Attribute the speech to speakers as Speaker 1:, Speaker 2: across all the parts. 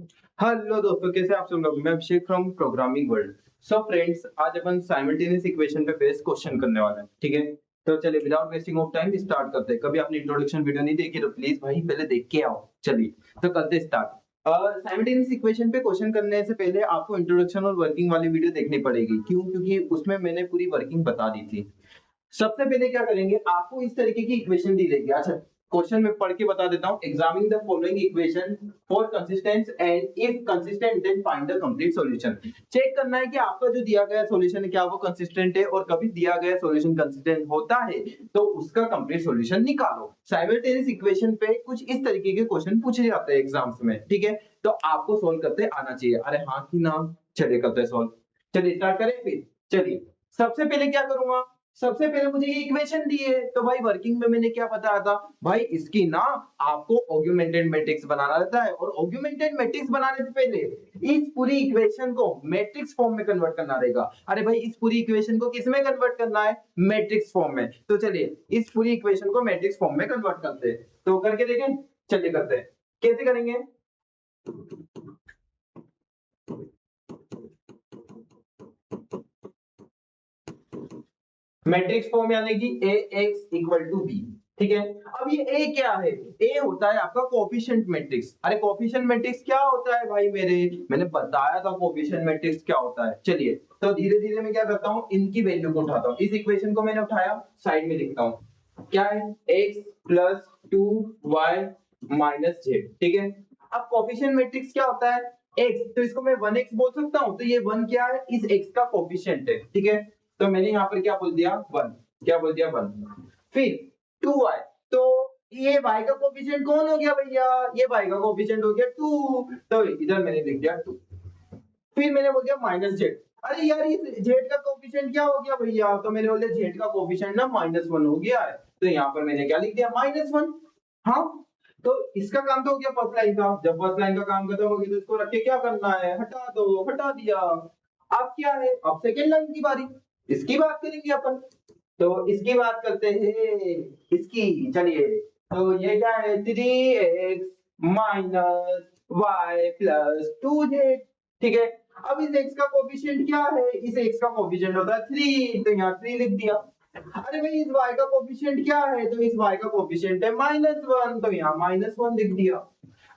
Speaker 1: Hello दोस्तों, कैसे आप सब लोग। मैं Abhishek from programming world. So friends, आज अपन साइमल्टेनियस इक्वेशन पे बेस्ड क्वेश्चन करने वाले हैं, ठीक है। तो चलिए without wasting of time start करते हैं। कभी आपने इंट्रोडक्शन वीडियो नहीं देखी तो प्लीज भाई पहले देख के आओ। चलिए तो करते स्टार्ट। साइमल्टेनियस इक्वेशन पे क्वेश्चन करने से पहले आपको इंट्रोडक्शन और वर्किंग वाली वीडियो देखनी पड़ेगी। क्यों? क्योंकि उसमें मैंने पूरी वर्किंग बता दी थी। सबसे पहले क्या करेंगे, आपको इस तरीके की इक्वेशन दी जाएगी। अच्छा, क्वेश्चन में पढ़ के बता देता हूं। Examine the following equation for consistence and if consistent then find the complete solution. Check करना है कि आपका जो दिया गया सॉल्यूशन है क्या वो कंसिस्टेंट है, और कभी दिया गया सॉल्यूशन कंसिस्टेंट होता है तो उसका कंप्लीट सॉल्यूशन निकालो। साइमल्टेनियस इक्वेशन पे कुछ इस तरीके के क्वेश्चन पूछे जाते हैं एग्जाम्स में, ठीक है। तो आपको सोल्व करते आना चाहिए। अरे हाँ कि ना? चलिए करते हैं सोल्व। चलिए स्टार्ट करें फिर। चलिए सबसे पहले क्या करूंगा, सबसे पहले मुझे ये इक्वेशन दी है तो भाई वर्किंग में मैंने क्या बताया था भाई, इसकी ना आपको ऑगमेंटेड मैट्रिक्स बनाना रहता है। और ऑगमेंटेड मैट्रिक्स बनाने से पहले इस पूरी इक्वेशन को मैट्रिक्स फॉर्म में कन्वर्ट करना रहेगा। अरे भाई इस पूरी इक्वेशन को किस में कन्वर्ट करना है? मैट्रिक्स फॉर्म में। तो चलिए इस पूरी इक्वेशन को मैट्रिक्स फॉर्म में कन्वर्ट करते हैं। तो करके देखें, चलिए करते हैं। कैसे करेंगे? मैट्रिक्स फॉर्म यानी कि ए एक्स इक्वल टू बी, ठीक है। अब ये ए क्या है? ए होता है आपका कोएफिशिएंट मैट्रिक्स। अरे कोएफिशिएंट मैट्रिक्स क्या होता है भाई? मैंने बताया था कोएफिशिएंट मैट्रिक्स क्या होता है। चलिए तो धीरे धीरे मैं क्या करता हूँ, इनकी वैल्यू को उठाता हूँ। इस इक्वेशन को मैंने उठाया, साइड में लिखता हूँ। क्या है? x plus 2y minus Z, ठीक है। अब कोएफिशिएंट मैट्रिक्स क्या होता है? x, तो इसको मैं 1x बोल सकता हूँ। तो ये 1 क्या है? इस x का कोएफिशिएंट है, ठीक है। तो मैंने यहाँ पर क्या बोल दिया? 1। क्या बोल दिया? 1। फिर 2y, तो ये y का कोएफिशिएंट कौन हो गया भैया? ये y का कोएफिशिएंट हो गया 2, तो इधर मैंने लिख दिया 2। फिर मैंने बोल दिया माइनस जेड। अरे यार ये जेड का कोएफिशिएंट क्या हो गया भैया? तो मैंने बोल दिया जेड का कोएफिशिएंट ना -1 हो गया है। तो यहाँ पर मैंने क्या लिख दिया? -1। हाँ, तो इसका काम तो हो गया फर्स्ट लाइन का। जब फर्स्ट लाइन का काम खत्म हो गया तो इसको रख के क्या करना है? हटा दो, हटा दिया। अब क्या है? अब सेकंड लाइन की बारी, इसकी बात करेंगे अपन। तो इसकी बात करते हैं, इसकी। चलिए तो ये क्या है? 3x minus y plus 2z, ठीक है। अब इस x का कोएफिशिएंट क्या है? इस x का कोएफिशिएंट होता है 3, तो यहाँ 3 लिख दिया। अरे भाई इस y का कोएफिशिएंट क्या है? तो इस y का कोएफिशिएंट है -1, तो यहाँ -1 लिख दिया।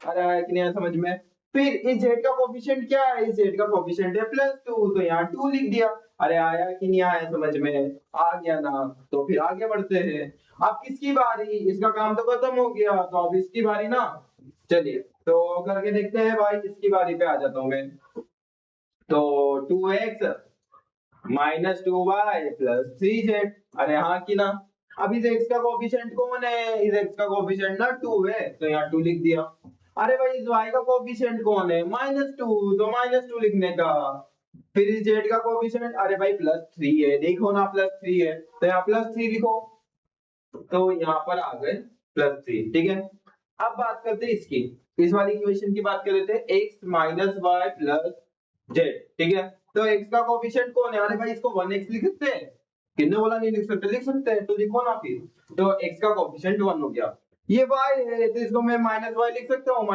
Speaker 1: अरे आया कि नहीं आया समझ में? फिर इस z का कोएफिशिएंट क्या है? इस z का कोएफिशिएंट है +2, तो यहाँ 2 लिख दिया। अरे आया कि नहीं आया समझ में? आ गया ना? तो फिर आगे बढ़ते हैं। अब किसकी बारी? इसका काम तो खत्म हो गया, तो अब इसकी बारी ना। चलिए तो करके देखते हैं भाई, इसकी बारी पे आ जाता हूँ मैं। तो 2x minus 2y plus 3z। अरे हाँ कि ना? अब इस x का कोएफिशिएंट कौन है? इस x का कोएफिशिएंट ना 2 है, तो यहाँ 2 लिख दिया। अरे भाई इस y का कोएफिशिएंट कौन है? -2, तो -2 लिखने का। फिर इस z का कोएफिशिएंट, अरे भाई +3 है, देखो ना +3 है, तो यहाँ +3 लिखो। तो यहाँ पर आ गए +3, ठीक है। अब बात करते हैं इसकी, इस वाली इक्वेशन की बात कर लेते हैं। x minus y plus z, ठीक है। तो x का कोएफिशिएंट कौन है? अरे भाई इसको 1x लिख सकते हैं। किसने बोला नहीं लिख सकते? लिख सकते हैं, तो लिखो ना फिर। तो x का कोएफिशिएंट 1 हो गया। ये y है तो इसको मैं -y लिख सकता हूँ,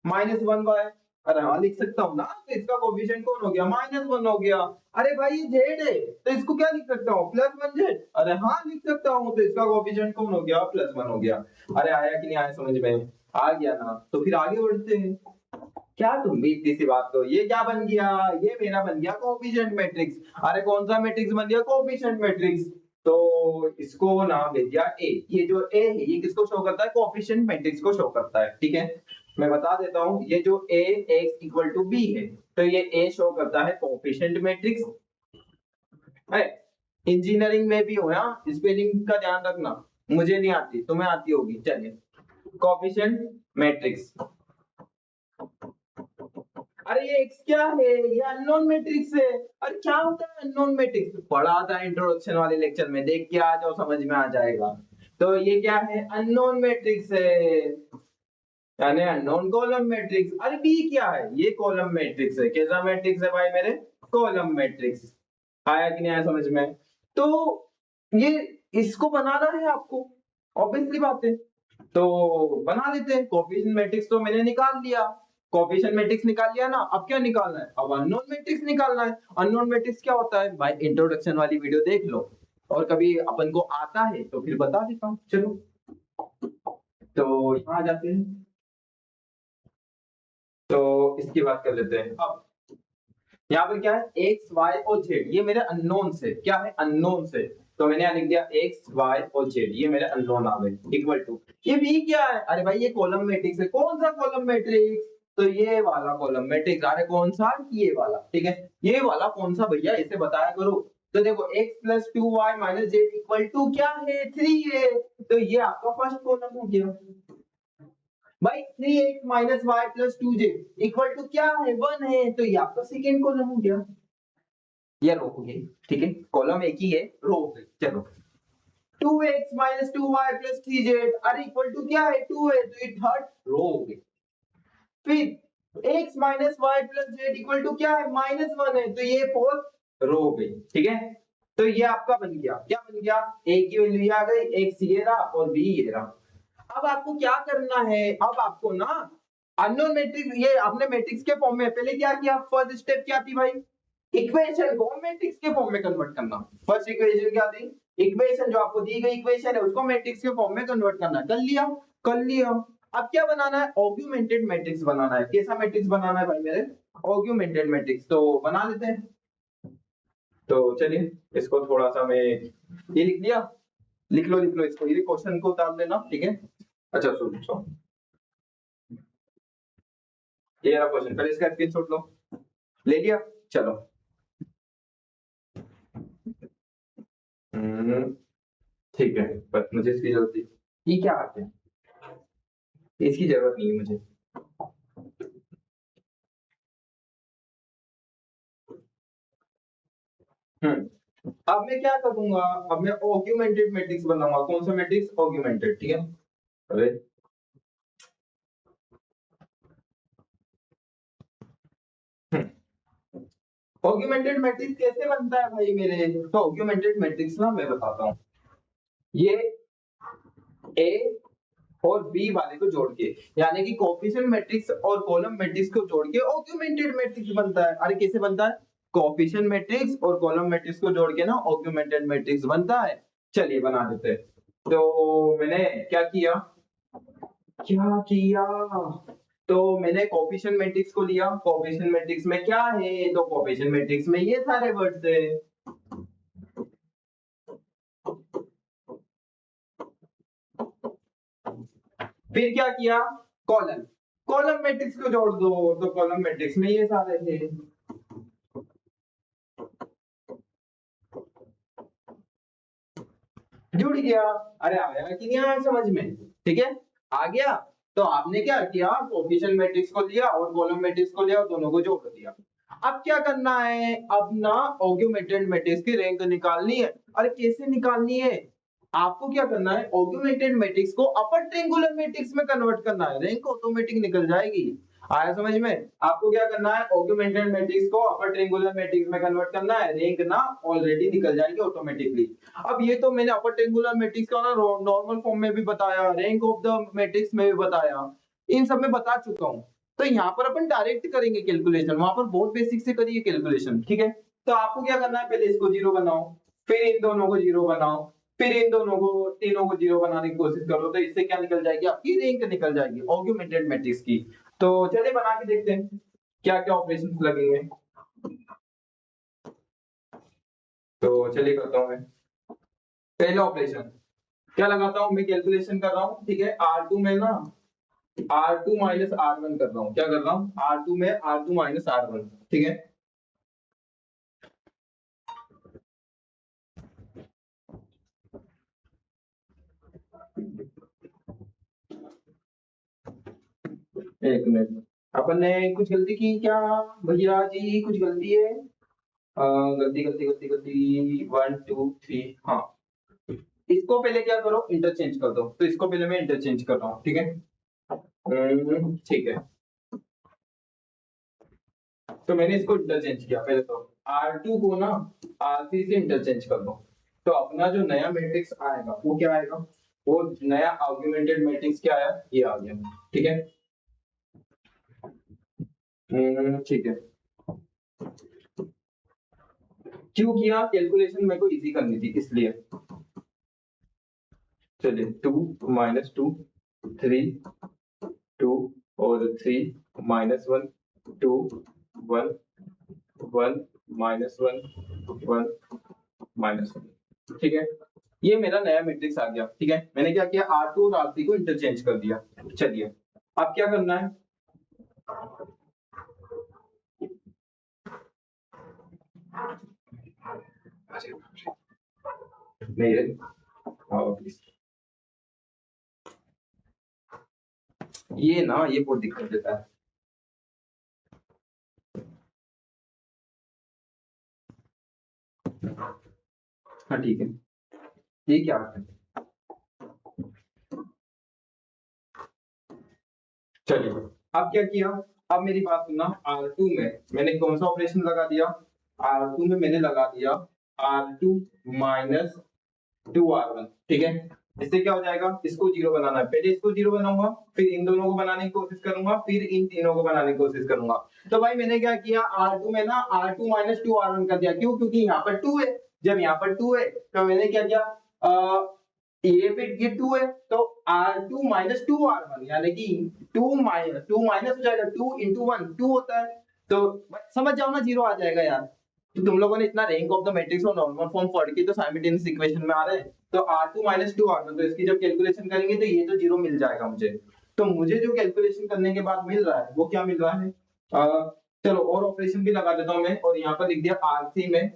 Speaker 1: -1y। अरे हाँ लिख सकता हूँ ना। तो इसका कोएफिशिएंट कौन हो गया? -1 हो गया। अरे भाई ये जेड है तो इसको क्या लिख सकता हूँ? +1 जेड। अरे हाँ लिख सकता हूँ, तो इसका कोएफिशिएंट कौन हो गया? +1 हो गया। अरे आया कि नहीं आया समझ में? आ गया ना? तो फिर आगे बढ़ते हैं। क्या तुम भी इतनी सी बात को, ये क्या बन गया? ये मेरा बन गया कोएफिशिएंट मैट्रिक्स। अरे कौन सा मैट्रिक्स बन गया? Coefficient matrix. तो इसको नाम दे दिया ए। ये जो ए है ये किसको शो करता है? कोएफिशिएंट मैट्रिक्स को शो करता है, ठीक है। मैं बता देता हूँ, ये जो ए एक्स इक्वल टू बी है, तो ये ए शो करता है कोएफिशिएंट मैट्रिक्स है। इंजीनियरिंग में भी हो, यहाँ स्पेलिंग का ध्यान रखना। मुझे नहीं आती, तुम्हें आती होगी। चलिए कोएफिशिएंट मैट्रिक्स। अरे ये x क्या है? ये अननोन मैट्रिक्स है। अरे क्या होता है अननोन मैट्रिक्स? पढ़ा था इंट्रोडक्शन वाले लेक्चर में, देख के आ जाओ समझ में आ जाएगा। तो ये क्या है? अननोन मैट्रिक्स है, यानी अननोन कॉलम मैट्रिक्स। अरे बी क्या है? ये कॉलम मैट्रिक्स है। कैसा मैट्रिक्स है भाई मेरे? Column matrix. आया कि नहीं आया समझ में? तो ये इसको बनाना है आपको, ऑब्वियसली बात है। तो बना लेते हैं। कोएफिशिएंट मैट्रिक्स तो मैंने निकाल लिया। कोएफिशिएंट मैट्रिक्स निकाल लिया ना, अब क्या निकालना है, अब अननोन मैट्रिक्स निकालना है। अननोन मैट्रिक्स क्या होता है भाई, इंट्रोडक्शन वाली वीडियो देख लो, और कभी अपन को आता है तो फिर बता देता हूँ। चलो तो यहाँ आ जाते हैं, तो इसकी बात कर लेते हैं। अब यहाँ पर क्या है, एक्स वाई और जेड, ये मेरे अननोन से, क्या है अननोन से, तो मैंने यहाँ लिख दिया एक्स वाई और जेड, ये मेरे अननोन आ गए, इक्वल टू ये भी क्या है, अरे भाई ये कॉलम मैट्रिक्स है। कौन सा कॉलम मैट्रिक्स, तो ये वाला कॉलम मैट्रिक्स। अरे कौन सा, ये वाला, ठीक है, ये वाला कौन सा भैया, इसे बताया करो। तो देखो x plus 2y minus z equal to क्या है, 3 है, तो ये आपका फर्स्ट कॉलम हो गया भाई। 3x minus y plus 2j equal to क्या है, 1 है, तो ये आपका सेकेंड कॉलम हो गया, ये रो हो गई, ठीक है, कॉलम एक ही है, रो हो गई। चलो 2x minus 2y plus 3z, अरे इक्वल टू क्या है, 2 है, तो ये थर्ड रो हो गई। फिर x minus y plus z equal to क्या है, -1 है, तो ये फोर्थ रो हो गई, ठीक है। तो ये आपका बन गया, क्या बन गया, a की वैल्यू ये आ गई, x ये रहा और b ये रहा। अब आपको क्या करना है, अब आपको ना अननोन मैट्रिक्स, ये आपने मैट्रिक्स के फॉर्म में पहले क्या किया, फर्स्ट स्टेप क्या थी भाई, इक्वेशन को मैट्रिक्स के फॉर्म में कन्वर्ट करना। फर्स्ट इक्वेशन क्या थी, इक्वेशन जो आपको दी गई इक्वेशन है उसको मैट्रिक्स के फॉर्म में कन्वर्ट करना, कर लिया, कर लिया। अब क्या बनाना है, ऑगुमेंटेड मैट्रिक्स बनाना है। कैसा मैट्रिक्स बनाना है भाई मेरे, ऑगुमेंटेड मैट्रिक्स, तो बना लेते हैं। तो चलिए इसको थोड़ा सा मैं ये लिख लिया, लिख लो इसको, ये क्वेश्चन को उतार लेना, ठीक है। अच्छा सुनो, ये रहा क्वेश्चन, पहले इसका स्क्रीनशॉट लो, ले लिया, चलो। ठीक है, बस मुझे इसकी जरूरत थी, ये क्या बात है, इसकी जरूरत नहीं है मुझे। अब मैं क्या करूंगा, अब मैं ऑगुमेंटेड मैट्रिक्स बनाऊंगा। कौन सा मैट्रिक्स, ऑगुमेंटेड, ठीक है। अरे ऑगुमेंटेड मैट्रिक्स कैसे बनता है भाई मेरे, तो ऑगुमेंटेड मैट्रिक्स ना मैं बताता हूँ, ये ए और बी वाले को जोड़ के, यानी कि कोएफिशिएंट मैट्रिक्स और कॉलम मैट्रिक्स को जोड़ के ऑगुमेंटेड मैट्रिक्स बनता है। अरे कैसे बनता है, कोएफिशिएंट मैट्रिक्स और कॉलम मैट्रिक्स को जोड़ के ना ऑगुमेंटेड मैट्रिक्स बनता है। चलिए बना देते हैं। तो मैंने क्या किया, क्या किया, तो मैंने कोएफिशिएंट मैट्रिक्स को लिया। कोएफिशिएंट मैट्रिक्स में क्या है, तो कोएफिशिएंट मैट्रिक्स में ये सारे वर्ड्स है। फिर क्या किया, कॉलम, कॉलम मैट्रिक्स को जोड़ दो, तो कॉलम मैट्रिक्स में ये सारे थे। जुड़ गया, अरे आया कि नहीं आया समझ में, ठीक है, आ गया। तो आपने क्या किया, कोएफिशिएंट मैट्रिक्स को लिया और कॉलम मैट्रिक्स को लिया और दोनों को जोड़ दिया। अब क्या करना है, अब ना ऑगुमेंटेड मैट्रिक्स की रैंक निकालनी है। अरे कैसे निकालनी है, आपको क्या करना है, ऑगुमेंटेड मैट्रिक्स को अपर ट्रायंगुलर मैट्रिक्स में कन्वर्ट करना है, रैंक ऑटोमेटिक निकल जाएगी। आया समझ में, आपको क्या करना है, ऑगुमेंटेड मैट्रिक्स को अपर ट्रायंगुलर मैट्रिक्स में कन्वर्ट करना है, रैंक ना ऑलरेडी निकल जाएगी ऑटोमेटिकली। अब ये तो मैंने अपर ट्रायंगुलर मैट्रिक्स का ना नॉर्मल फॉर्म में भी बताया, रैंक ऑफ द मैट्रिक्स में भी बताया, इन सब में बता चुका हूँ। तो यहाँ पर अपन डायरेक्ट करेंगे कैलकुलेशन, वहां पर बहुत बेसिक से करिए कैलकुलेशन, ठीक है। तो आपको क्या करना है, पहले इसको जीरो बनाओ, फिर इन दोनों को जीरो बनाओ, फिर इन दोनों को, तीनों को जीरो बनाने की कोशिश करो, तो इससे क्या निकल जाएगी, आपकी रैंक निकल जाएगी ऑगुमेंटेड मैट्रिक्स की। तो चलिए बना के देखते हैं क्या क्या ऑपरेशंस लगेंगे। तो चलिए करता हूँ मैं पहला ऑपरेशन, क्या लगाता हूँ मैं, कैलकुलेशन कर रहा हूँ, ठीक है। R2 में ना R2 माइनस R1 कर रहा हूँ, क्या कर रहा हूँ, R2 में R2 माइनस R1, ठीक है। एक मिनट, अपन ने कुछ गलती की क्या भैया जी, कुछ गलती है, गलती गलती गलती गलती, 1 2 3, हाँ। इसको पहले क्या करो, इंटरचेंज कर दो, तो इसको पहले मैं इंटरचेंज कर रहा हूँ, ठीक है। ठीक है, तो मैंने इसको इंटरचेंज किया पहले, तो R2 को ना R3 से इंटरचेंज कर दो, तो अपना जो नया मैट्रिक्स आएगा वो क्या आएगा, वो नया आर्गुमेंटेड मैट्रिक्स क्या आया, ये आ गया, ठीक है। ठीक है, क्यों किया? कैलकुलेशन मेरे को इजी करनी थी इसलिए। चलिए 2 - 2 3 2 और 3 - 1 2 1 1 -1 1 -1। ठीक है, ये मेरा नया मैट्रिक्स आ गया। ठीक है, मैंने क्या किया, R2 और R3 को इंटरचेंज कर दिया। चलिए अब क्या करना है, नहीं रे, आओ प्लीज। ये ना, ये बहुत दिक्कत देता है। हाँ ठीक है, ये क्या है? चलिए अब क्या किया, अब मेरी बात सुनना। R2 में मैंने कौन सा ऑपरेशन लगा दिया, R2 में मैंने लगा दिया R2 माइनस 2R1। ठीक है, इससे क्या हो जाएगा, इसको जीरो बनाना है, पहले इसको जीरो बनाऊंगा, फिर इन दोनों को बनाने की कोशिश करूंगा, फिर इन तीनों को बनाने की कोशिश करूंगा। तो भाई मैंने क्या किया, R2 में ना R2 माइनस 2R1 कर दिया। क्यों? क्योंकि यहाँ पर 2 है। जब यहाँ पर 2 है तो मैंने क्या किया, ये फिर ये 2 है तो R2 माइनस 2R1 यानी कि 2 माइनस हो जाएगा, 2 into 1 2 होता है। तो समझ जाओ ना, जीरो आ जाएगा यार। तो तुम लोगों ने इतना रैंक ऑफ द मैट्रिक्स और नॉर्मल फॉर्म पढ़ के तो साइमल्टेनियस इक्वेशन में आ रहे हैं। तो R2 माइनस 2R1, तो इसकी जब कैलकुलेशन करेंगे तो ये तो जीरो मिल जाएगा मुझे। तो मुझे जो कैलकुलेशन करने के बाद मिल रहा है वो क्या मिल रहा है, चलो और ऑपरेशन भी लगा देता हूं मैं, और यहाँ पर लिख दिया R3 में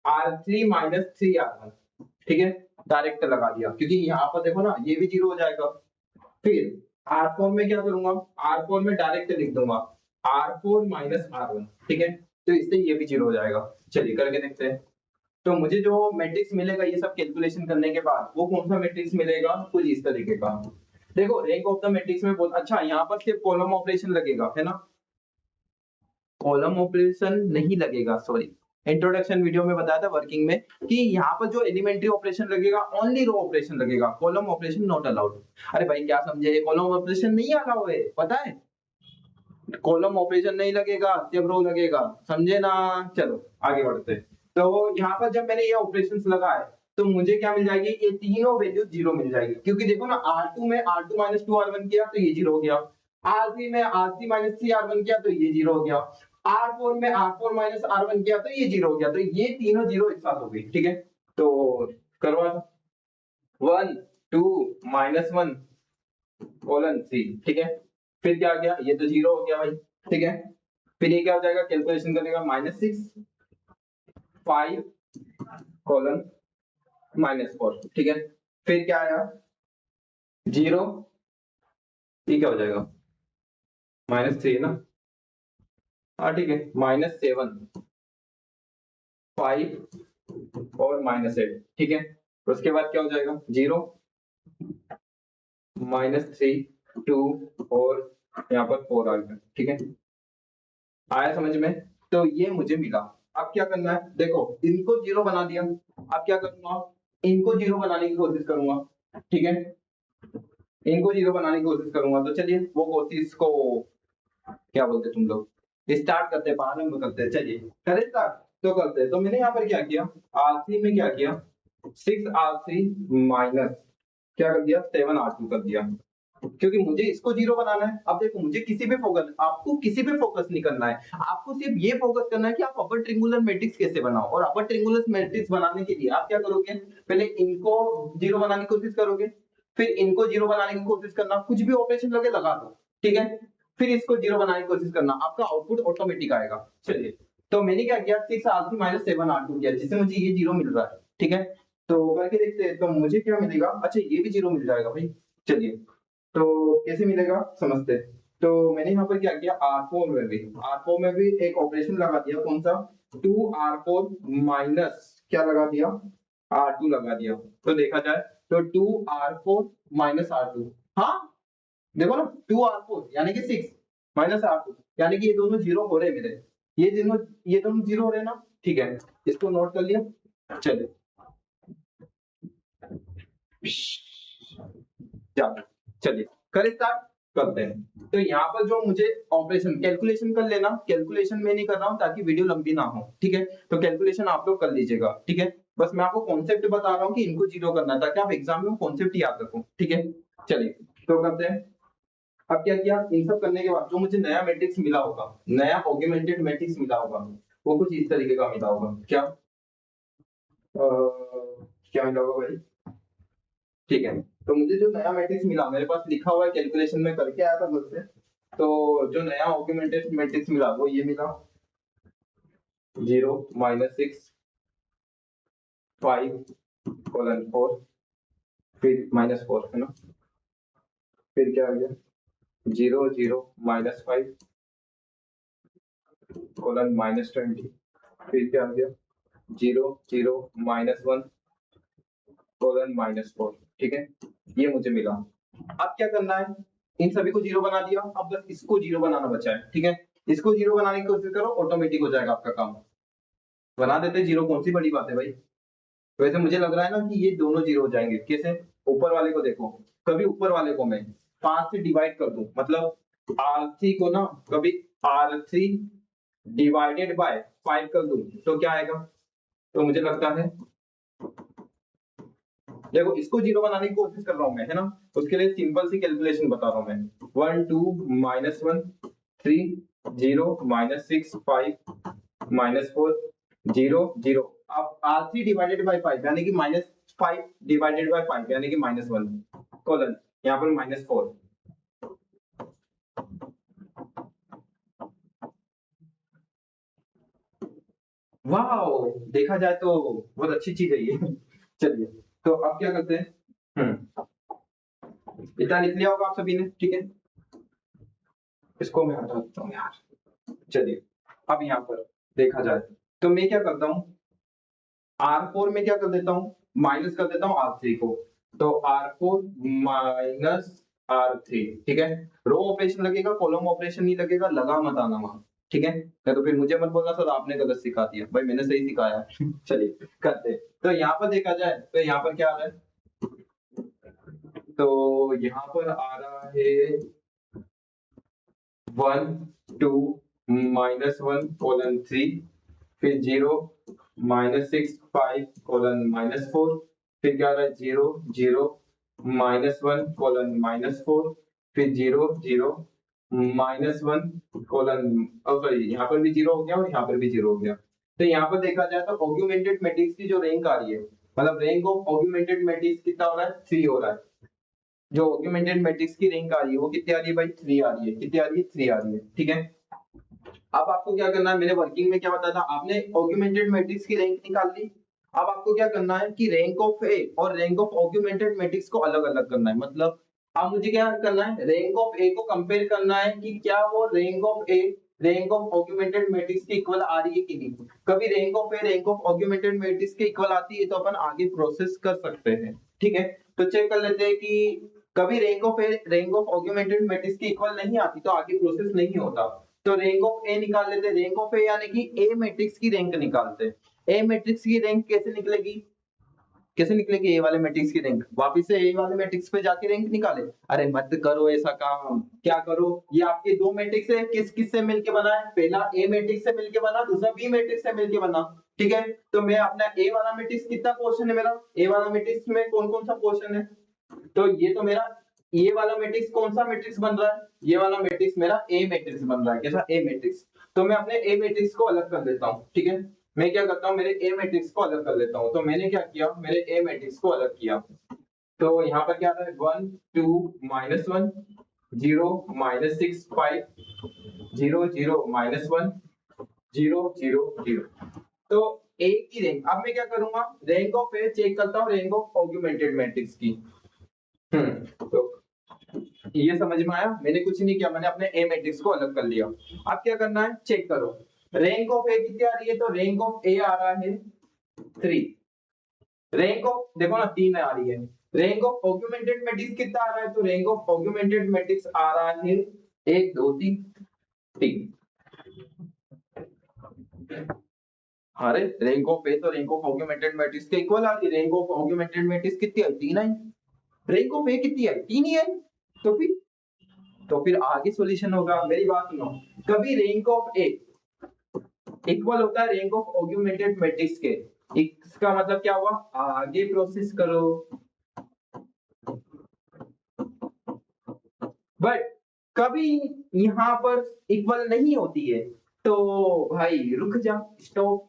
Speaker 1: R3 माइनस 3R1। ठीक है, डायरेक्ट लगा दिया, क्योंकि यहाँ पर देखो ना ये भी जीरो हो जाएगा। फिर R4 में क्या करूंगा, R4 में डायरेक्ट लिख दूंगा R4 माइनस R1। ठीक है, तो इससे ये भी जीरो हो जाएगा। चलिए करके देखते हैं। तो मुझे जो मैट्रिक्स मिलेगा ये सब कैलकुलेशन करने के बाद, वो कौन सा मैट्रिक्स मिलेगा, कुछ इस तरीके का। देखो रैंक ऑफ द मैट्रिक्स में बहुत अच्छा, यहाँ पर सिर्फ कॉलम ऑपरेशन लगेगा, है ना, कॉलम ऑपरेशन नहीं लगेगा, सॉरी। इंट्रोडक्शन वीडियो में बताया था वर्किंग में कि यहाँ पर जो एलिमेंट्री ऑपरेशन लगेगा ओनली रो ऑपरेशन लगेगा, कॉलम ऑपरेशन नॉट अलाउड। अरे भाई क्या समझे, कॉलम ऑपरेशन नहीं अलाउ है, पता है, कॉलम ऑपरेशन नहीं लगेगा, सिर्फ रो लगेगा, समझे ना। चलो आगे बढ़ते हैं। तो यहाँ पर जब मैंने ये ऑपरेशंस लगाए तो मुझे क्या मिल जाएगी, ये तीनों वैल्यू जीरो मिल जाएगी, क्योंकि देखो ना R2 में R2 माइनस 2R1 किया तो ये जीरो हो गया, R3 में R3 माइनस 3R1 किया तो ये जीरो हो गया, R4 में R4 माइनस R1 किया तो ये जीरो हो गया। तो ये तीनों जीरो एक साथ हो गई। ठीक है, तो करवा 1 2 -1 कोलन 3। ठीक है, फिर क्या आ गया, ये तो जीरो हो गया भाई। ठीक है, फिर ये क्या हो जाएगा, कैलकुलेशन करेगा -6 5 कोलन -4। ठीक है, फिर क्या आया, जीरो, ये क्या हो जाएगा, -3 ना, हाँ ठीक है, -7 5 और -8। ठीक है, उसके बाद क्या हो जाएगा, जीरो -3 2 और यहाँ पर 4 आ गया। ठीक है, आया समझ में। तो ये मुझे मिला। अब क्या करना है, देखो इनको जीरो बना दिया, अब क्या करूंगा, इनको जीरो बनाने की कोशिश करूंगा। ठीक है, इनको जीरो बनाने की कोशिश करूंगा। तो चलिए वो कोशिश को क्या बोलते तुम लोग, स्टार्ट करते हैं, प्रारंभ करते हैं। चलिए करें स्टार्ट, तो करते हैं। तो मैंने यहाँ पर क्या किया, R3 में क्या किया, 6R3 माइनस क्या कर दिया, 7R2 कर दिया, क्योंकि मुझे इसको जीरो बनाना है। अब देखो मुझे किसी पे फोकस, आपको किसी पे फोकस नहीं करना है, आपको सिर्फ ये फोकस करना है कि आप अपर ट्रिंगुलर मैट्रिक्स कैसे बनाओ। और अपर ट्रिंगुलर मैट्रिक्स बनाने के लिए आप क्या करोगे, पहले इनको जीरो बनाने की कोशिश करोगे, फिर इनको जीरो बनाने की कोशिश करना, कुछ भी ऑपरेशन लगे लगा दो। ठीक है, फिर इसको जीरो बनाने की कोशिश करना, आपका आउटपुट ऑटोमेटिक आएगा। चलिए, तो मैंने क्या किया, 6R3 माइनस 7R2 किया, जिससे मुझे ये जीरो मिल रहा है। ठीक है, तो करके देखते हैं, तो मुझे क्या मिलेगा, अच्छा ये भी जीरो मिल जाएगा भाई। चलिए, तो कैसे मिलेगा समझते हैं। तो मैंने यहाँ पर क्या किया, R4 में भी एक ऑपरेशन लगा दिया, कौन सा, 2R4 माइनस क्या लगा दिया, R2 लगा दिया। तो देखा जाए तो 2R4 माइनस R2, हाँ देखो ना, 2R4 यानी कि 6 माइनस R2 यानी कि ये दोनों जीरो हो रहे हैं मेरे, ये दोनों जीरो हो रहे हैं ना। ठीक है, इसको नोट कर लिया। चलिए चलिए करें स्टार्ट। करते हैं। तो यहाँ पर जो मुझे ऑपरेशन कैलकुलेशन कर लेना, कैलकुलेशन में नहीं कर रहा हूँ ताकि वीडियो लंबी ना हो, ठीक है। तो कैलकुलेशन आप लोग कर लीजिएगा, ठीक है। बस मैं आपको कॉन्सेप्ट बता रहा हूँ कि इनको जीरो करना है ताकि आप एग्जाम में कॉन्सेप्ट याद रखो, ठीक है। चलिए तो करते हैं। अब क्या किया, इन सब करने के बाद जो मुझे नया मैट्रिक्स मिला होगा, नया ऑगमेंटेड मैट्रिक्स मिला होगा, वो कुछ इस तरीके का मिला होगा। क्या क्या मिला होगा भाई, ठीक है। तो मुझे जो नया मैट्रिक्स मिला, मेरे पास लिखा हुआ है, कैलकुलेशन में करके आया था घर से। तो जो नया ऑगमेंटेड मैट्रिक्स मिला वो ये मिला, 0 -6 5:4, फिर -4 है ना, फिर क्या आ गया 0 0 -5 -20, फिर क्या आ गया 0 0 -1 -4, ठीक है। ये मुझे मिला। अब क्या करना है, इन सभी को जीरो बना दिया, अब बस इसको जीरो बनाना बचा है, ठीक है। इसको जीरो बनाने की कोशिश करो, ऑटोमेटिक हो जाएगा आपका काम। बना देते जीरो, कौन सी बड़ी बात है भाई। वैसे मुझे लग रहा है ना कि ये दोनों जीरो हो जाएंगे। कैसे, ऊपर वाले को देखो, कभी ऊपर वाले को मैं 5 से डिवाइड कर दूं, मतलब R3 को ना कभी R3 डिवाइडेड बाय 5 कर दूं तो क्या आएगा। तो मुझे लगता है, देखो इसको जीरो बनाने की कोशिश कर रहा हूं मैं, है ना। उसके लिए सिंपल सी कैलकुलेशन बता रहा हूं मैं, 1 2 -1 3 0 -6 5 -4 0 0। अब R3 डिवाइडेड बाय 5 यानी कि -5 डिवाइडेड बाय 5 यानी कि -1 कोलन यहाँ पर -4। वाह, देखा जाए तो बहुत अच्छी चीज है ये। चलिए तो अब क्या करते हैं, इतना लिख लिया होगा आप सभी ने, ठीक है। इसको मैं हटा देता हूँ यार। चलिए अब यहाँ पर देखा जाए तो मैं क्या करता हूँ, R4 में क्या कर देता हूँ, माइनस कर देता हूँ R3 को। तो R4 माइनस R3, ठीक है। रो ऑपरेशन लगेगा, कॉलम ऑपरेशन नहीं लगेगा, लगा मत आना वहां, ठीक है। या तो फिर मुझे मत बोलना सर आपने गलत सिखा दिया, भाई मैंने सही सिखाया है। चलिए करते हैं। तो यहाँ पर देखा जाए तो यहाँ पर क्या आ रहा है, तो यहाँ पर आ रहा है 1 2 -1:3, फिर 0 -6 5:4, फिर क्या आ रहा है 0 0 -1:4, फिर 0 0 -1 सॉरी यहाँ पर भी जीरो हो गया और यहाँ पर भी जीरो हो गया। तो यहाँ पर देखा जाए तो ऑगमेंटेड मैट्रिक्स की जो रैंक आ रही है, मतलब रैंक ऑफ ऑगमेंटेड मैट्रिक्स कितना हो रहा है, 3 हो रहा है। जो ऑगमेंटेड मैट्रिक्स की रैंक आ रही है वो कितनी आ रही है भाई, 3 आ रही है। कितनी आ रही है, 3 आ रही है, ठीक है। अब आपको क्या करना है, मैंने वर्किंग में क्या बताया था, आपने ऑगमेंटेड मैट्रिक्स की रैंक निकाल ली। अब आपको क्या करना है कि रैंक ऑफ ए और रैंक ऑफ ऑगमेंटेड मैट्रिक्स को अलग अलग करना है। मतलब अब मुझे क्या करना है, रैंक ऑफ ए को कंपेयर करना है कि क्या वो rank of A rank of augmented matrix के इक्वल आ रही है कि नहीं। कभी rank of A rank of augmented matrix के इक्वल आती है तो अपन आगे प्रोसेस कर सकते हैं, ठीक है। तो चेक कर लेते हैं कि कभी rank of A rank of augmented matrix के इक्वल नहीं आती तो आगे प्रोसेस नहीं होता। तो रैंक ऑफ ए निकाल लेते हैं। रैंक ऑफ ए यानी कि ए मैट्रिक्स की रैंक निकालते हैं। ए मैट्रिक्स की रैंक कैसे निकलेगी, कैसे निकलेगी ए वाले मैट्रिक्स की रैंक, वापस से ए वाले मैट्रिक्स पे जाके रैंक निकाले। अरे मत करो ऐसा काम, क्या करो, ये आपके दो मैट्रिक्स है, किस किस से मिलके बना है, पहला ए मैट्रिक्स से मिलके बना, दूसरा बी मैट्रिक्स से मिलके बना, ठीक है। तो मैं अपना ए वाला मैट्रिक्स कितना पोर्शन है मेरा, ए वाला मैट्रिक्स में कौन कौन सा पोर्शन है, तो ये तो मेरा ये वाला मैट्रिक्स कौन सा मैट्रिक्स बन रहा है, ये वाला मैट्रिक्स मेरा ए मैट्रिक्स बन रहा है। कैसा, ए मैट्रिक्स। तो मैं अपने ए मैट्रिक्स को अलग कर देता हूँ, ठीक है। मैं क्या करता हूँ, मेरे ए मैट्रिक्स को अलग कर लेता हूँ। तो मैंने क्या किया, मेरे ए मैट्रिक्स को अलग किया। तो यहाँ पर क्या आता है 1 2 -1 0 -6 5 0 0 -1 0 0 0। तो ए की रैंक, अब मैं क्या करूंगा, रैंक ऑफ ए चेक करता हूँ रैंक ऑफ ऑगमेंटेड मैट्रिक्स की। तो ये समझ में आया, मैंने कुछ नहीं किया, मैंने अपने ए मैट्रिक्स को अलग कर लिया। अब क्या करना है, चेक करो रैंक ऑफ ए कितनी आ रही है, तो रैंक ऑफ ए आ रहा है 3। रैंक ऑफ देखो ना 3 आ रही है। रैंक ऑफ ऑगमेंटेड मैट्रिक्स कितना आ रहा है, तो रैंक ऑफ ऑगमेंटेड मैट्रिक्स आ रहा है 1 2 3 3। अरे रैंक ऑफ ए तो रैंक ऑफ ऑगमेंटेड मैट्रिक्स के इक्वल आ रही है। रैंक ऑफ ऑगमेंटेड मैट्रिक्स कितनी है, 3 आई। रैंक ऑफ ए कितनी है, 3 ही है। तो फिर तो फिर आगे सॉल्यूशन होगा। मेरी बात सुनो, कभी रैंक ऑफ ए इक्वल होता है रैंक ऑफ ऑगमेंटेड मैट्रिक्स के। इसका मतलब क्या हुआ, आगे प्रोसेस करो। बट कभी यहाँ पर इक्वल नहीं होती है, तो भाई रुक जा, स्टॉप।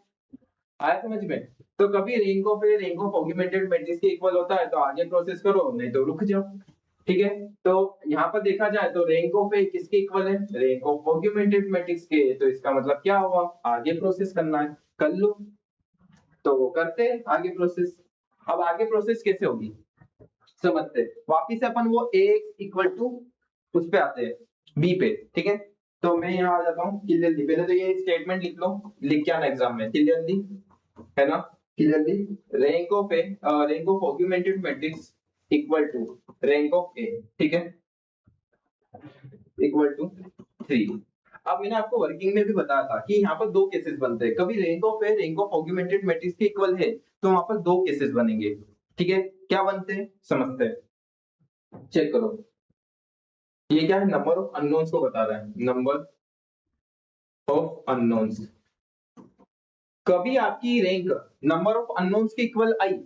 Speaker 1: आया समझ में? तो कभी rank of A rank of augmented matrix के इक्वल होता है तो आगे प्रोसेस करो, नहीं तो रुक जाओ। ठीक है, तो यहाँ पर देखा जाए तो रैंक ऑफ ए किसके इक्वल है, रैंक ऑफ ऑगमेंटेड मैट्रिक्स के। तो इसका मतलब क्या हुआ, आगे प्रोसेस करना है, कर लो। तो करते हैं आगे प्रोसेस। अब आगे प्रोसेस कैसे होगी समझते हैं। वापिस से अपन वो a इक्वल टू उस पे आते हैं, b पे। ठीक है, तो मैं यहाँ आ जाता हूँ क्लियरली। पहले तो ये स्टेटमेंट लिख लो, लिख के आना एग्जाम में क्लियरली, है ना। Clearly rank of A rank of augmented matrix equal to rank of A, ठीक है, इक्वल टू 3। अब मैंने आपको वर्किंग में भी बताया था कि यहाँ पर दो केसेस बनते हैं। कभी rank of A rank of augmented matrix के इक्वल है तो वहां पर दो केसेस बनेंगे। ठीक है, क्या बनते हैं समझते हैं, चेक करो। ये क्या है, नंबर ऑफ अननोन्स को बता रहा है, नंबर ऑफ अननोन्स। कभी आपकी रैंक नंबर ऑफ अननोन्स के इक्वल आई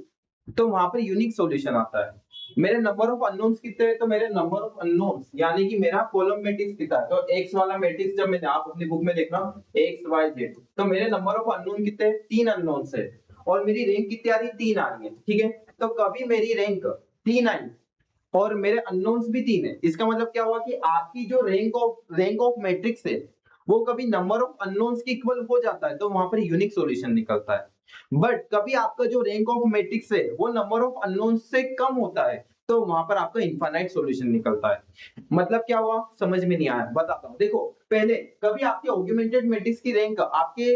Speaker 1: तो वहां पर यूनिक सॉल्यूशन आता है। मेरे नंबर ऑफ अननोन्स कितने हैं, तो मेरे नंबर ऑफ अननोन्स यानी कि मेरा कॉलम मैट्रिक्स कितना है, तो एक्स वाला मैट्रिक्स जब मैंने आप अपनी बुक में देखना एक्स वाई जेड, तो मेरे नंबर ऑफ अननोन कितने हैं, 3 अननोन्स है। और मेरी रैंक कितनी आ रही है, 3 आ रही है। ठीक है, तो कभी मेरी रैंक 3 आई और मेरे अननोन्स भी 3 है, इसका मतलब क्या हुआ कि आपकी जो रैंक ऑफ मैट्रिक्स है वो कभी नंबर ऑफ अननोन्स के इक्वल हो जाता है तो वहां पर यूनिक सॉल्यूशन निकलता है। बट कभी आपका जो रैंक ऑफ मैट्रिक्स है वो नंबर ऑफ अननोन्स से कम होता है तो वहां पर आपका इनफाइनाइट सॉल्यूशन निकलता है। मतलब क्या हुआ समझ में नहीं आया, बताता हूं। देखो पहले कभी आपके ऑगमेंटेड मैट्रिक्स की रैंक आपके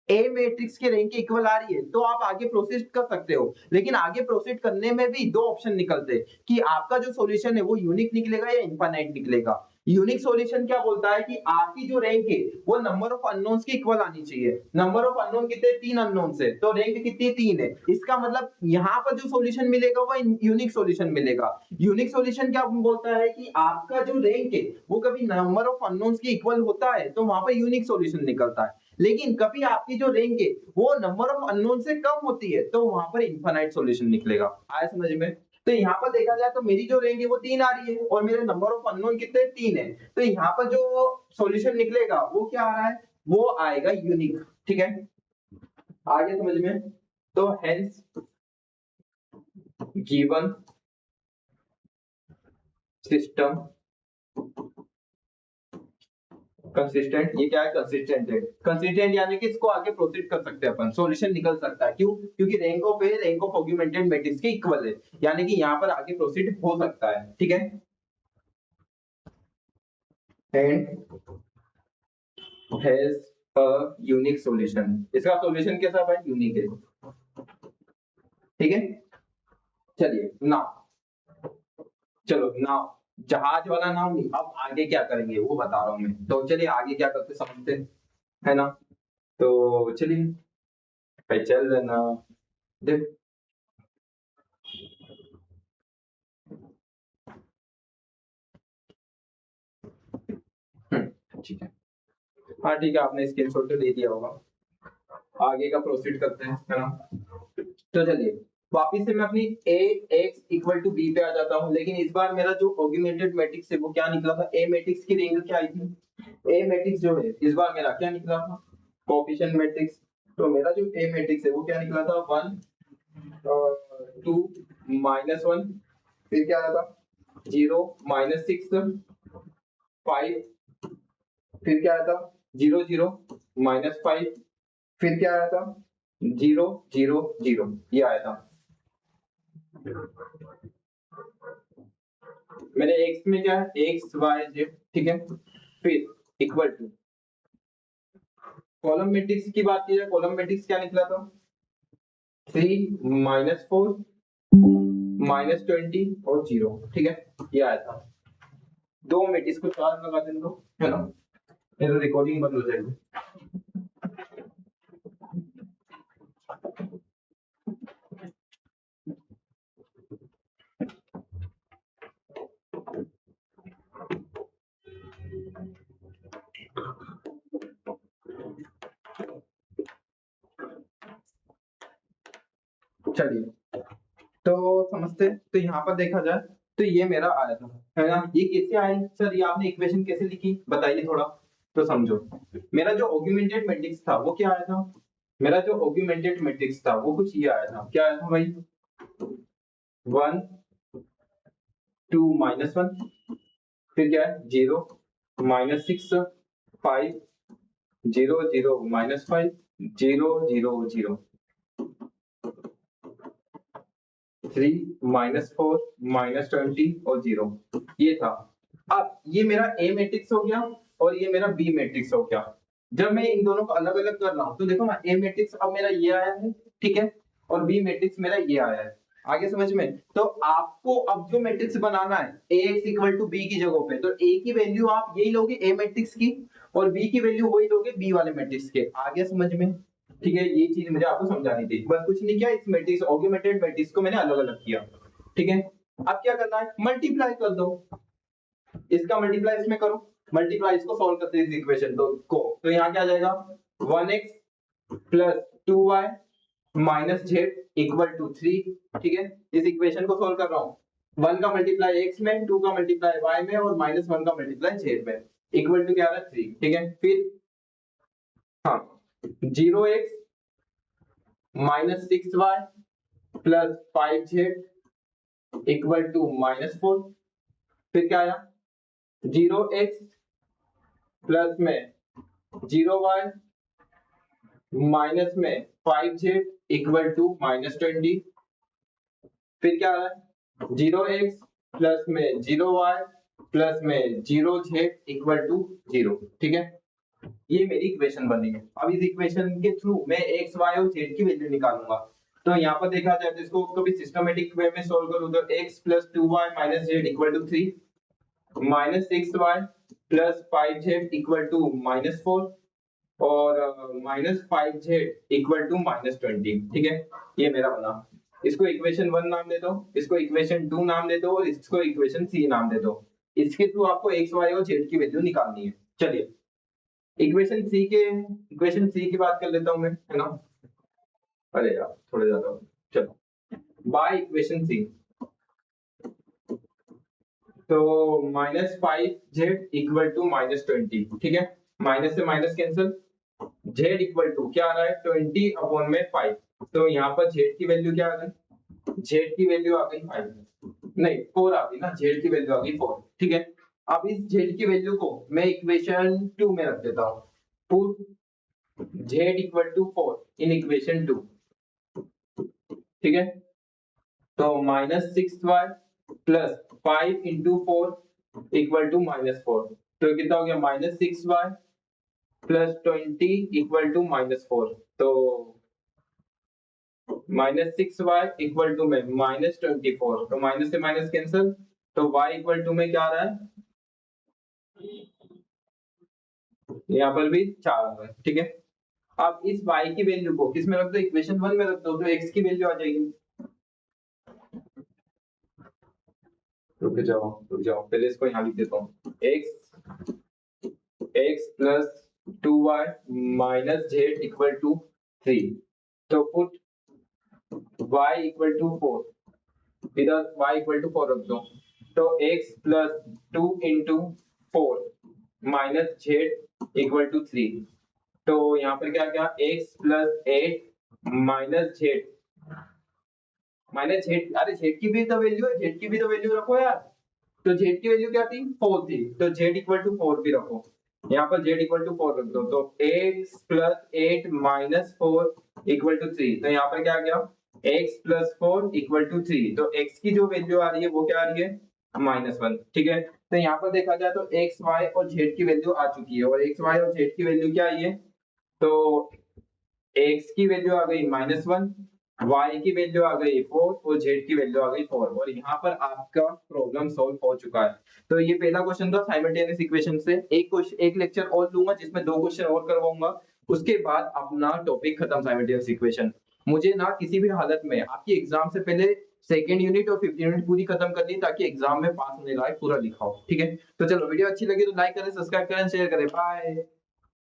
Speaker 1: ए मैट्रिक्स के रैंक के इक्वल आ रही है तो आप आगे प्रोसीड कर सकते हो। लेकिन आगे प्रोसीड करने में भी दो ऑप्शन निकलते हैं कि आपका जो सॉल्यूशन है वो यूनिक निकलेगा या इनफाइनाइट निकलेगा। यूनिक सॉल्यूशन क्या बोलता है कि आपकी जो रैंक है वो नंबर ऑफ अननोन्स के इक्वल आनी चाहिए। नंबर ऑफ अननोन कितने, 3 अननोन्स है, तो रैंक कितनी, 3 है। इसका मतलब यहाँ पर जो सॉल्यूशन मिलेगा वो यूनिक सॉल्यूशन मिलेगा। यूनिक सॉल्यूशन क्या बोलता है कि आपका जो रैंक है वो कभी नंबर ऑफ अननोन्स के इक्वल होता है तो वहां पर यूनिक सॉल्यूशन निकलता है। लेकिन कभी आपकी जो रैंक है वो नंबर ऑफ अननोन से कम होती है तो वहां पर इनफाइनाइट सॉल्यूशन निकलेगा। आया समझ में? तो यहाँ पर देखा जाए तो मेरी जो रैंक है वो 3 आ रही है और मेरे नंबर ऑफ अननोन कितने, 3 है। तो यहाँ पर जो सॉल्यूशन निकलेगा वो क्या आ रहा है, वो आएगा यूनिक। ठीक है, आगे समझ में? तो हेंस गिवन सिस्टम कंसिस्टेंट, ये क्या है, कंसिस्टेंट है। कंसिस्टेंट यानी कि इसको आगे प्रोसीड कर सकते हैं अपन, सॉल्यूशन निकल सकता है। क्यों? क्योंकि rank of A rank of augmented matrix के इक्वल है, यानी कि यहाँ पर आगे प्रोसीड हो सकता है। ठीक है, and has a unique solution. इसका सॉल्यूशन कैसा भाई, यूनिक है। ठीक है, चलिए नाउ, चलो नाउ जहाज वाला नाम नहीं, अब आगे क्या करेंगे वो बता रहा हूं मैं। तो चलिए आगे क्या करते समझते हैं, है ना। तो चलिए भाई चल ना, देख। ठीक है, हाँ ठीक है, आपने स्क्रीनशॉट तो दे दिया होगा। आगे का प्रोसीड करते हैं, है ना। तो चलिए वापिस से मैं अपनी a x equal to b पे आ जाता हूँ। लेकिन इस बार मेरा जो ऑगमेंटेड मैट्रिक्स है वो क्या निकला था, a मैट्रिक्स की रैंक क्या आई थी, a मैट्रिक्स जो है इस बार मेरा क्या निकला था, कोएफिशिएंट मैट्रिक्स। तो मेरा जो a मैट्रिक्स है वो क्या निकला था, 1 2 -1, फिर क्या आया था 0 -6 5, फिर क्या आया था 0 0 -5, फिर क्या आया था 0 0 0, ये आया था। मैंने x में क्या है, x y z, ठीक है। फिर इक्वल टू कॉलम मैट्रिक्स की बात की जाए, कॉलम मैट्रिक्स क्या निकला था, 3 -4 -20 और 0। ठीक है, ये आया था। दो मैट्रिक्स को 4 लगा दें तो, है ना, ये तो रिकॉर्डिंग बंद हो जाएगी। चलिए तो समझते, तो यहाँ पर देखा जाए तो ये मेरा आया था, है ना। ये कैसे आया सर, ये आपने इक्वेशन कैसे लिखी बताइए थोड़ा, तो समझो। मेरा जो ऑगमेंटेड मैट्रिक्स था वो क्या आया था, मेरा जो ऑगमेंटेड मैट्रिक्स था वो कुछ ये आया था, क्या आया था भाई, 1 2 -1, फिर क्या है 0 -6 5 0 0 -5 0 0 0 3 -4 -20 और 0, ये था। अब ये मेरा ए मैट्रिक्स हो गया और ये मेरा बी मैट्रिक्स हो गया। जब मैं इन दोनों को अलग अलग कर रहा हूं तो देखो ना, ए मैट्रिक्स अब मेरा ये आया है, ठीक है, और बी मैट्रिक्स मेरा ये आया है। आगे समझ में, तो आपको अब जो मैट्रिक्स बनाना है Ax इक्वल टू बी की जगह पे, तो ए की वैल्यू आप यही लोगे ए मैट्रिक्स की, और बी की वैल्यू वही लोगे बी वाले मैट्रिक्स के। आगे समझ में, ठीक है, ये चीज मुझे आपको समझानी थी, बस कुछ नहीं किया, इस मैट्रिक्स ऑगमेंटेड मैट्रिक्स को मैंने अलग अलग किया, ठीक है। अब क्या करना है, मल्टीप्लाई कर दो, इसका मल्टीप्लाई इसमें करो, मल्टीप्लाई इसको सॉल्व करते हैं इस इक्वेशन तो यहाँ क्या आ जाएगा, 1x plus 2y minus z equal to 3, ठीक है। इस इक्वेशन को सॉल्व कर रहा हूँ, 1 का मल्टीप्लाई x में, 2 का मल्टीप्लाई y में और -1 का मल्टीप्लाई z में, इक्वल टू क्या आ रहा है 3, ठीक है। फिर हाँ 0x -6y plus 5z equal to -4, फिर क्या आया 0x प्लस में 0y माइनस में 5z इक्वल टू -20, फिर क्या आ रहा है 0x प्लस में 0y प्लस में 0z इक्वल टू 0, ठीक है। ये मेरी इक्वेशन बनी है। अब इस इक्वेशन के थ्रू मैं x, y और z की वैल्यू निकालूंगा। तो यहाँ पर देखा जाए तो इसको कभी सिस्टमेटिक वे में सोल्व करूँ तो x plus 2y minus z equal to 3, -6y plus 5z equal to -4 और -5z इक्वल टू -20, ठीक है। ये मेरा बना, इसको इक्वेशन 1 नाम दे दो, इसको इक्वेशन 2 नाम दे दो और इसको इक्वेशन 3 नाम दे दो। इसके थ्रू आपको x, y और z की वैल्यू निकालनी है। चलिए इक्वेशन 3 की बात कर लेता हूं मैं, है ना। अरे यार थोड़े ज्यादा, चलो बाय इक्वेशन 3, तो -5z इक्वल टू -20, ठीक है। माइनस से minus cancel, z equal to क्या आ रहा है 20 अपॉन में 5, तो यहाँ पर z की वैल्यू क्या आ गई, z की वैल्यू आ गई 5, नहीं 4 आ गई ना, z की वैल्यू आ गई 4, ठीक है। अब इस z की वैल्यू को मैं इक्वेशन 2 में रख देता हूँ, put z equal to 4 in equation 2, ठीक है। तो -6y plus 5 into 4 equal to -4, तो कितना हो गया -6y प्लस 20 इक्वल टू -4, तो -6y इक्वल टू में -24, तो माइनस से माइनस कैंसिल, तो y इक्वल टू में क्या आ रहा है, यहाँ पर भी 4 आ रहा है, ठीक है। अब इस y की वैल्यू को किस में रख दो, इक्वेशन 1 में रख दो, तो x की वैल्यू आ जाएगी, रुक जाओ पहले इसको यहाँ लिख देता हूँ, x plus 2y minus z equal to 3, तो पुट y इक्वल टू 4, इधर y इक्वल टू 4 रख दो, तो x plus 2 into 4 minus z equal to 3, तो यहाँ पर क्या क्या x प्लस 8 माइनस z, अरे z की भी तो वैल्यू है, z की भी तो वैल्यू रखो यार, तो z की वैल्यू क्या थी 4 थी, तो z इक्वल टू 4 भी रखो, यहाँ पर z इक्वल टू 4 रख दो, तो x plus 8 minus 4 equal to 3, तो यहाँ पर क्या आ गया x प्लस 4 इक्वल टू 3, तो x की जो वैल्यू आ रही है वो क्या आ रही है -1, ठीक है। तो यहाँ पर देखा जाए तो x, y और z की वैल्यू आ चुकी है, और x, y और z की वैल्यू क्या आई है, तो x की वैल्यू आ गई -1, y की वैल्यू आ गई 4 और z की वैल्यू आ गई 4, और यहाँ पर आपका प्रॉब्लम सॉल्व हो चुका है। तो ये पहला क्वेश्चन था साइमल्टेनियस इक्वेशन से। एक लेक्चर और लूंगा जिसमें 2 क्वेश्चन और करवाऊंगा, उसके बाद अपना टॉपिक खत्म साइमल्टेनियस इक्वेशन। मुझे ना किसी भी हालत में आपकी एग्जाम से पहले सेकंड यूनिट और 5th यूनिट पूरी खत्म करनी, ताकि एग्जाम में पास होने लायक पूरा लिखा हो, ठीक है। तो चलो वीडियो अच्छी लगी तो लाइक करें, सब्सक्राइब करें, शेयर करें, बाय।